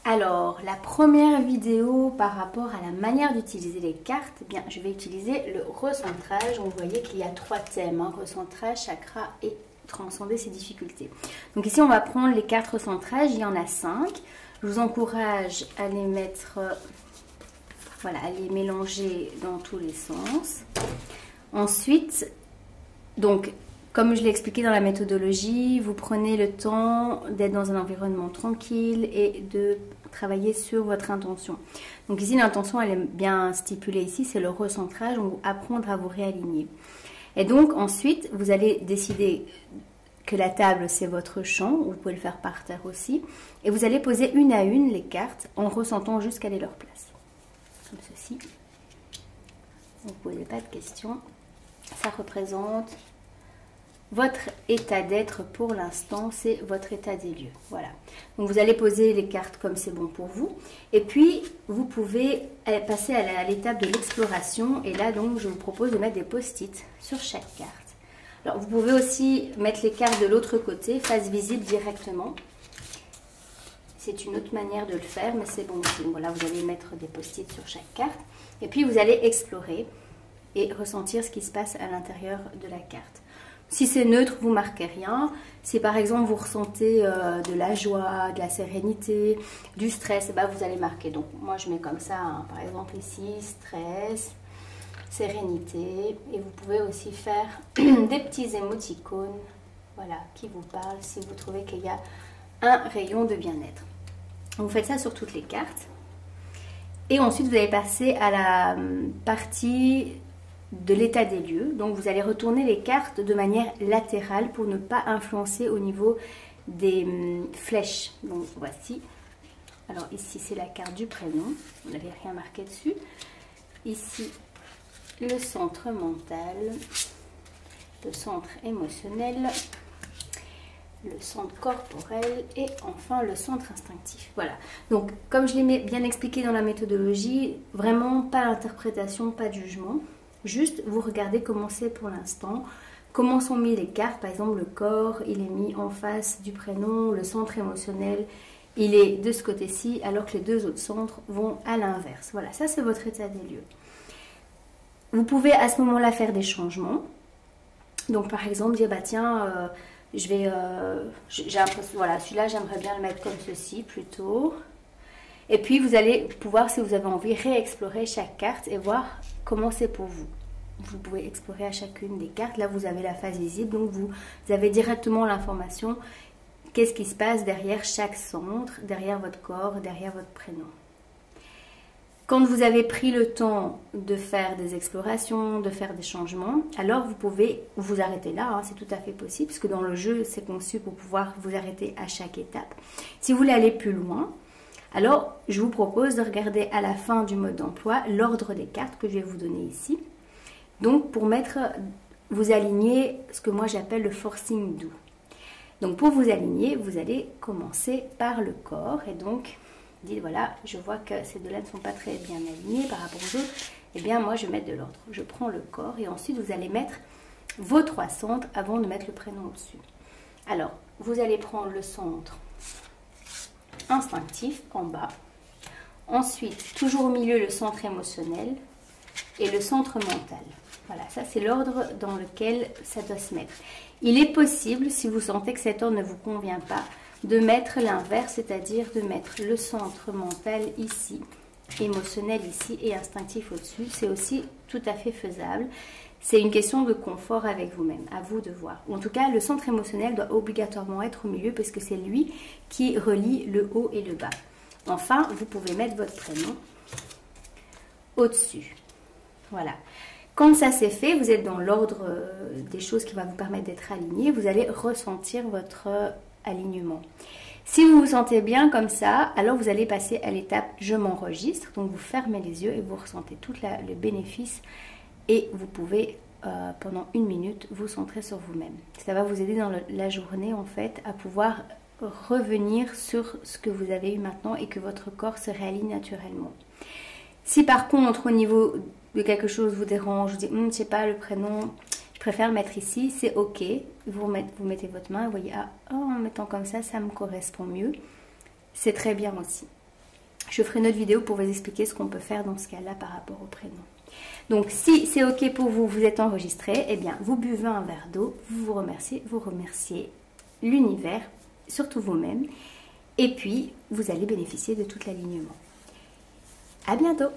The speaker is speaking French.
Alors, la première vidéo par rapport à la manière d'utiliser les cartes, eh bien, je vais utiliser le recentrage. Vous voyez qu'il y a 3 thèmes, hein, recentrage, chakra et transcender ses difficultés. Donc ici, on va prendre les cartes recentrage, il y en a 5. Je vous encourage à les mettre, voilà, à les mélanger dans tous les sens. Ensuite, donc, comme je l'ai expliqué dans la méthodologie, vous prenez le temps d'être dans un environnement tranquille et de travailler sur votre intention. Donc ici, l'intention, elle est bien stipulée ici, c'est le recentrage, donc apprendre à vous réaligner. Et donc ensuite, vous allez décider que la table, c'est votre champ, vous pouvez le faire par terre aussi, et vous allez poser une à une les cartes en ressentant juste quelle est leur place. Comme ceci. Vous ne posez pas de questions. Ça représente votre état d'être pour l'instant, c'est votre état des lieux. Voilà. Donc vous allez poser les cartes comme c'est bon pour vous. Et puis, vous pouvez passer à l'étape de l'exploration. Et là, donc, je vous propose de mettre des post-it sur chaque carte. Alors, vous pouvez aussi mettre les cartes de l'autre côté, face visible directement. C'est une autre manière de le faire, mais c'est bon aussi. Voilà, vous allez mettre des post-it sur chaque carte. Et puis, vous allez explorer et ressentir ce qui se passe à l'intérieur de la carte. Si c'est neutre, vous marquez rien. Si par exemple vous ressentez de la joie, de la sérénité, du stress, ben vous allez marquer. Donc moi je mets comme ça, hein. Par exemple ici, stress, sérénité. Et vous pouvez aussi faire des petits émoticônes, voilà, qui vous parlent si vous trouvez qu'il y a un rayon de bien-être. Vous faites ça sur toutes les cartes. Et ensuite vous allez passer à la partie de l'état des lieux. Donc vous allez retourner les cartes de manière latérale pour ne pas influencer au niveau des flèches. Donc voici. Alors ici c'est la carte du prénom. Vous n'avez rien marqué dessus. Ici le centre mental, le centre émotionnel, le centre corporel et enfin le centre instinctif. Voilà. Donc comme je l'ai bien expliqué dans la méthodologie, vraiment pas d'interprétation, pas de jugement. Juste, vous regardez comment c'est pour l'instant, comment sont mis les cartes. Par exemple, le corps, il est mis en face du prénom, le centre émotionnel, il est de ce côté-ci, alors que les deux autres centres vont à l'inverse. Voilà, ça c'est votre état des lieux. Vous pouvez à ce moment-là faire des changements. Donc par exemple, dire, bah tiens, voilà, celui-là j'aimerais bien le mettre comme ceci plutôt. Et puis vous allez pouvoir, si vous avez envie, réexplorer chaque carte et voir comment c'est pour vous. Vous pouvez explorer à chacune des cartes. Là, vous avez la face visible, donc vous avez directement l'information. Qu'est-ce qui se passe derrière chaque centre, derrière votre corps, derrière votre prénom. Quand vous avez pris le temps de faire des explorations, de faire des changements, alors vous pouvez vous arrêter là, hein, c'est tout à fait possible, parce que dans le jeu, c'est conçu pour pouvoir vous arrêter à chaque étape. Si vous voulez aller plus loin, alors, je vous propose de regarder à la fin du mode d'emploi l'ordre des cartes que je vais vous donner ici. Donc, pour vous aligner ce que moi j'appelle le forcing doux. Donc, pour vous aligner, vous allez commencer par le corps. Et donc, dites voilà, je vois que ces deux-là ne sont pas très bien alignés par rapport aux autres. Eh bien, moi, je vais mettre de l'ordre. Je prends le corps et ensuite, vous allez mettre vos 3 centres avant de mettre le prénom au-dessus. Alors, vous allez prendre le centre instinctif en bas. Ensuite, toujours au milieu, le centre émotionnel et le centre mental. Voilà, ça c'est l'ordre dans lequel ça doit se mettre. Il est possible, si vous sentez que cet ordre ne vous convient pas, de mettre l'inverse, c'est-à-dire de mettre le centre mental ici, émotionnel ici et instinctif au-dessus. C'est aussi tout à fait faisable. C'est une question de confort avec vous-même, à vous de voir. En tout cas, le centre émotionnel doit obligatoirement être au milieu parce que c'est lui qui relie le haut et le bas. Enfin, vous pouvez mettre votre prénom au-dessus. Voilà. Quand ça c'est fait, vous êtes dans l'ordre des choses qui va vous permettre d'être aligné. Vous allez ressentir votre alignement. Si vous vous sentez bien comme ça, alors vous allez passer à l'étape « Je m'enregistre ». Donc, vous fermez les yeux et vous ressentez tout le bénéfice. Et vous pouvez, pendant 1 minute, vous centrer sur vous-même. Ça va vous aider dans la journée, en fait, à pouvoir revenir sur ce que vous avez eu maintenant et que votre corps se réaligne naturellement. Si par contre, au niveau de quelque chose vous dérange, vous dites, je ne sais pas, le prénom, je préfère le mettre ici, c'est OK. Vous mettez votre main et vous voyez, ah, en mettant comme ça me correspond mieux. C'est très bien aussi. Je ferai une autre vidéo pour vous expliquer ce qu'on peut faire dans ce cas-là par rapport au prénom. Donc si c'est ok pour vous, vous êtes enregistré, eh bien vous buvez un verre d'eau, vous remerciez l'univers, surtout vous-même, et puis vous allez bénéficier de tout l'alignement. À bientôt!